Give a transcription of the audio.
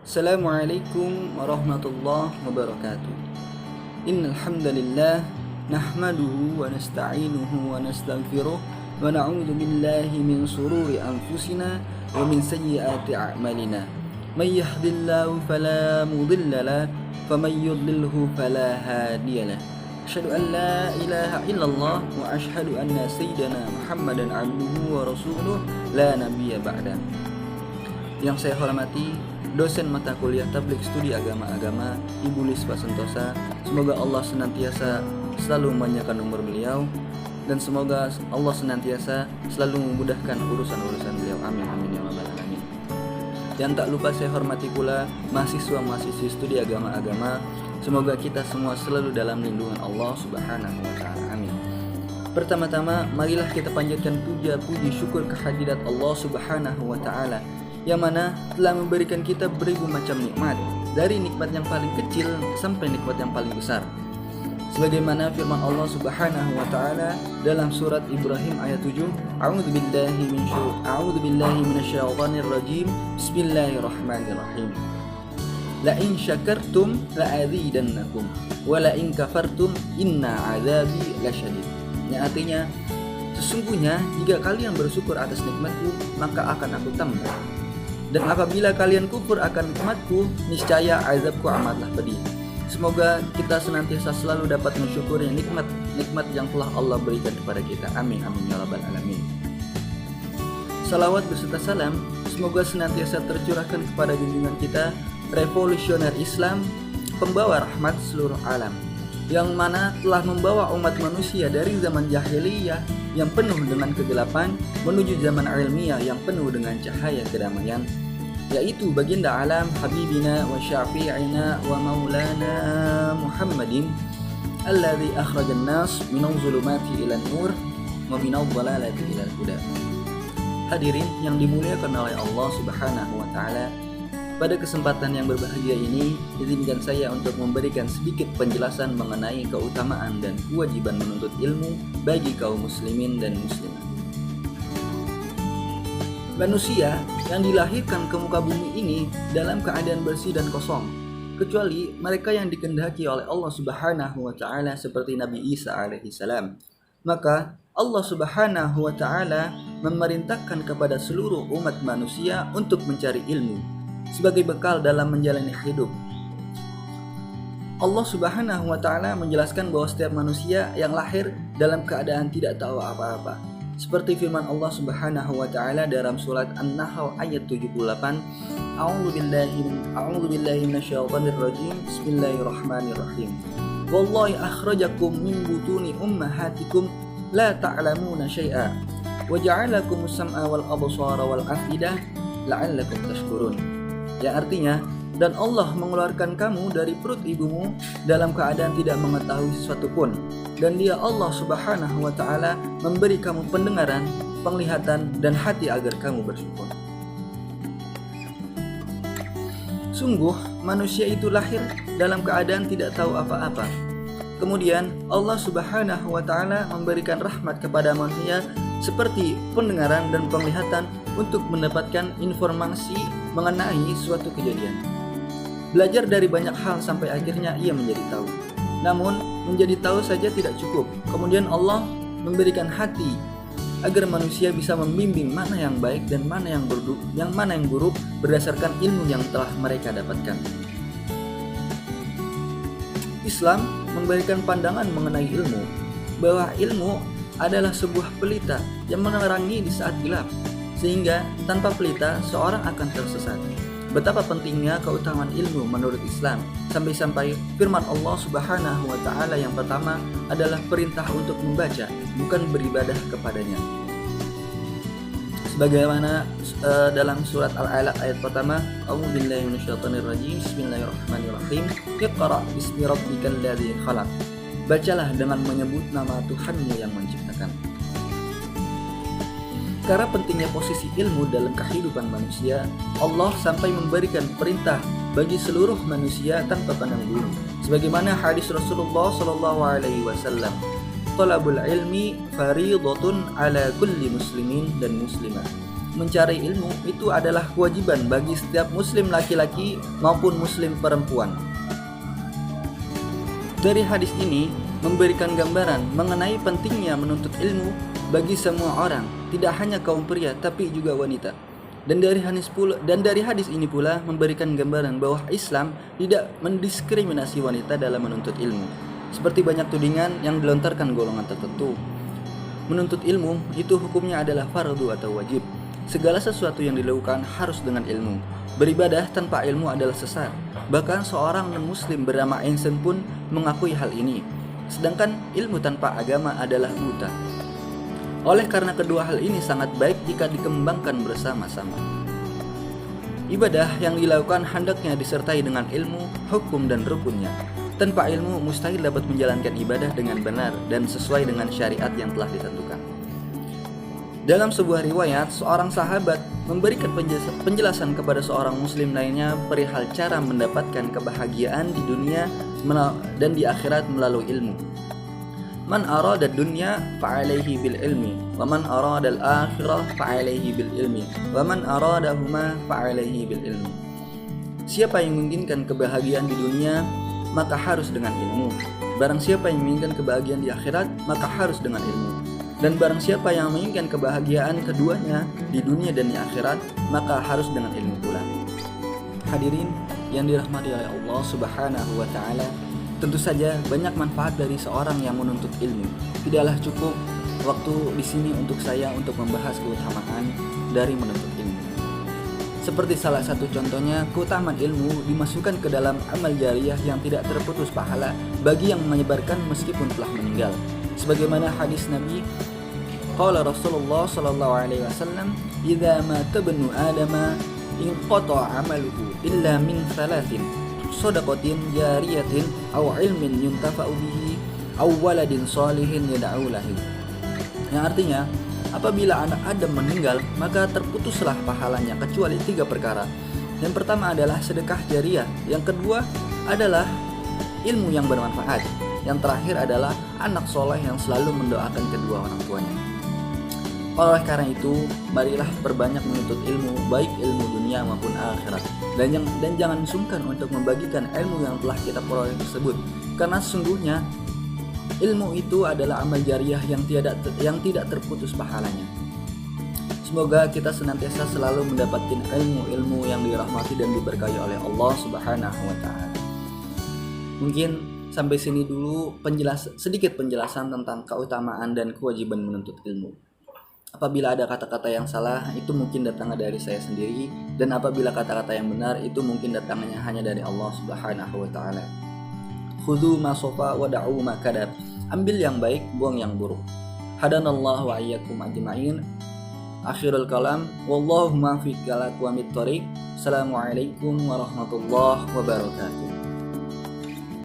Assalamualaikum warahmatullahi wabarakatuh. Innal hamdalillah nahmaduhu wa nasta'inuhu wa nastaghfiruh wa na'udzu billahi min shururi anfusina wa min sayyiati a'malina. May yahdihillahu fala mudilla lahu wa may yudlilhu fala hadiya lahu. Asyhadu an la ilaha illallah wa asyhadu anna sayyidana Muhammadan abduhu wa rasuluh la nabiyya ba'da. Yang saya hormati dosen mata kuliah Tabligh Studi Agama-Agama Ibu Lispa Sentosa. Semoga Allah senantiasa selalu memanjangkan umur beliau dan semoga Allah senantiasa selalu memudahkan urusan-urusan beliau. Amin amin ya rabbal alamin. Dan tak lupa saya hormati pula mahasiswa-mahasiswi studi agama-agama. Semoga kita semua selalu dalam lindungan Allah Subhanahu wa taala. Amin. Pertama-tama marilah kita panjatkan puji syukur kehadirat Allah Subhanahu wa taala yang mana telah memberikan kita beribu macam nikmat, dari nikmat yang paling kecil sampai nikmat yang paling besar. Sebagaimana firman Allah Subhanahu wa taala dalam surat Ibrahim ayat 7, A'udzu billahi minasyaitonir rajim. Bismillahirrahmanirrahim. La in syakartum la azidannakum wa la in kafartum inna 'adzabi lasyadid. Yang artinya, sesungguhnya jika kalian bersyukur atas nikmatku, maka akan aku tambah. Dan apabila kalian kufur akan nikmatku, niscaya azabku amatlah pedih. Semoga kita senantiasa selalu dapat mensyukuri nikmat yang telah Allah berikan kepada kita. Amin amin ya rabbal alamin. Salawat beserta salam semoga senantiasa tercurahkan kepada junjungan kita, revolusioner Islam, pembawa rahmat seluruh alam, yang mana telah membawa umat manusia dari zaman jahiliyah yang penuh dengan kegelapan menuju zaman ilmiah yang penuh dengan cahaya kedamaian, yaitu baginda alam habibina wa syafi'ina wa maulana Muhammadin alladzi akhrajan nas minal zulumati ilan nur wa minal dhalalati ilal huda. Hadirin yang dimuliakan oleh Allah Subhanahu wa taala, pada kesempatan yang berbahagia ini, izinkan saya untuk memberikan sedikit penjelasan mengenai keutamaan dan kewajiban menuntut ilmu bagi kaum muslimin dan muslimat. Manusia yang dilahirkan ke muka bumi ini dalam keadaan bersih dan kosong, kecuali mereka yang dikehendaki oleh Allah Subhanahu wa taala seperti Nabi Isa alaihi salam. Maka Allah Subhanahu wa taala memerintahkan kepada seluruh umat manusia untuk mencari ilmu sebagai bekal dalam menjalani hidup. Allah Subhanahu wa taala menjelaskan bahwa setiap manusia yang lahir dalam keadaan tidak tahu apa-apa. Seperti firman Allah Subhanahu wa taala dalam surat An-Nahl ayat 78, A'udzu billahi minasyaitonir rajim. Bismillahirrahmanirrahim. Wallahi akhrajakum min butuni ummahatikum la ta'lamuna syai'a wa ja'alakumus sam'a wal absara wal afidah la'allakum tashkurun. Yang artinya, dan Allah mengeluarkan kamu dari perut ibumu dalam keadaan tidak mengetahui sesuatu pun, dan Dia Allah Subhanahu wa taala memberi kamu pendengaran, penglihatan dan hati agar kamu bersyukur. Sungguh manusia itu lahir dalam keadaan tidak tahu apa-apa. Kemudian Allah Subhanahu wa taala memberikan rahmat kepada manusia seperti pendengaran dan penglihatan untuk mendapatkan informasi mengenai suatu kejadian. Belajar dari banyak hal sampai akhirnya ia menjadi tahu. Namun menjadi tahu saja tidak cukup. Kemudian Allah memberikan hati agar manusia bisa membimbing mana yang baik dan mana yang buruk berdasarkan ilmu yang telah mereka dapatkan. Islam memberikan pandangan mengenai ilmu, bahwa ilmu adalah sebuah pelita yang menerangi di saat gelap, sehingga tanpa pelita seorang akan tersesat. Betapa pentingnya keutamaan ilmu menurut Islam, sampai-sampai firman Allah Subhanahu wa taala yang pertama adalah perintah untuk membaca, bukan beribadah kepadanya. Sebagaimana dalam surat Al-Alaq ayat pertama, A'udzu billahi minasyaitonir rajim. Bismillahirrahmanirrahim. Iqra bismi rabbikal ladzi khalaq. Bacalah dengan menyebut nama Tuhanmu yang menciptakan. Karena pentingnya posisi ilmu dalam kehidupan manusia, Allah sampai memberikan perintah bagi seluruh manusia tanpa pandang bulu. Sebagaimana hadis Rasulullah sallallahu alaihi wasallam, "Talabul ilmi fariidatun ala kulli muslimin dan muslimah." mencari ilmu itu adalah kewajiban bagi setiap muslim laki-laki maupun muslim perempuan. Dari hadis ini memberikan gambaran mengenai pentingnya menuntut ilmu bagi semua orang, tidak hanya kaum pria tapi juga wanita. Dan dari hadis ini pula memberikan gambaran bahwa Islam tidak mendiskriminasi wanita dalam menuntut ilmu. Seperti banyak tudingan yang dilontarkan golongan tertentu. Menuntut ilmu itu hukumnya adalah fardu atau wajib. Segala sesuatu yang dilakukan harus dengan ilmu. Beribadah tanpa ilmu adalah sesat. Bahkan seorang non-muslim bernama Einstein pun mengakui hal ini. Sedangkan ilmu tanpa agama adalah buta. Oleh karena kedua hal ini sangat baik jika dikembangkan bersama-sama. Ibadah yang dilakukan hendaknya disertai dengan ilmu, hukum dan rukunnya. Tanpa ilmu mustahil dapat menjalankan ibadah dengan benar dan sesuai dengan syariat yang telah ditentukan. Dalam sebuah riwayat, seorang sahabat memberikan penjelasan kepada seorang muslim lainnya perihal cara mendapatkan kebahagiaan di dunia dan di akhirat melalui ilmu. Man arada dunya fa'alaihi bil ilmi, wa man arada al-akhirah fa'alaihi bil ilmi, wa man aradahuma fa'alaihi bil ilmi. Siapa yang menginginkan kebahagiaan di dunia, maka harus dengan ilmu. Barang siapa yang menginginkan kebahagiaan di akhirat, maka harus dengan ilmu. Dan barang siapa yang menginginkan kebahagiaan keduanya di dunia dan di akhirat, maka harus dengan ilmu pula. Hadirin yang dirahmati oleh Allah Subhanahu wa taala, tentu saja banyak manfaat dari seorang yang menuntut ilmu. Tidaklah cukup waktu di sini untuk saya untuk membahas keutamaan dari menuntut ilmu. Seperti salah satu contohnya, keutamaan ilmu dimasukkan ke dalam amal jariyah yang tidak terputus pahala bagi yang menyebarkan meskipun telah meninggal. Sebagaimana hadis Nabi, qala Rasulullah sallallahu alaihi wasallam, "Idza mata ibnu Adam inqata 'amaluhu illa min thalathin, shadaqatin jariyatin aw ilmin yuntafa'u bihi aw waladin shalihin yad'u lahu." Yang artinya, apabila anak Adam meninggal, maka terputuslah pahalanya kecuali 3 perkara. Yang pertama adalah sedekah jariyah, yang kedua adalah ilmu yang bermanfaat, yang terakhir adalah anak soleh yang selalu mendoakan kedua orang tuanya. Oleh karena itu, marilah perbanyak menuntut ilmu, baik ilmu dunia maupun akhirat. Dan jangan sungkan untuk membagikan ilmu yang telah kita peroleh tersebut, karena sesungguhnya ilmu itu adalah amal jariyah yang tidak terputus pahalanya. Semoga kita senantiasa selalu mendapatkan ilmu-ilmu yang dirahmati dan diberkahi oleh Allah Subhanahu wa taala. Mungkin sampai sini dulu sedikit penjelasan tentang keutamaan dan kewajiban menuntut ilmu. Apabila ada kata-kata yang salah, itu mungkin datangnya dari saya sendiri, dan apabila kata-kata yang benar, itu mungkin datangnya hanya dari Allah Subhanahu wa taala. Khudhu ma sofa wa da'u ma kadab. Ambil yang baik, buang yang buruk. Hadanallahu wa iyyakum ajma'in. Akhirul kalam, wallahu muwaffiq ila aqwamit thoriq. Assalamualaikum warahmatullahi wabarakatuh.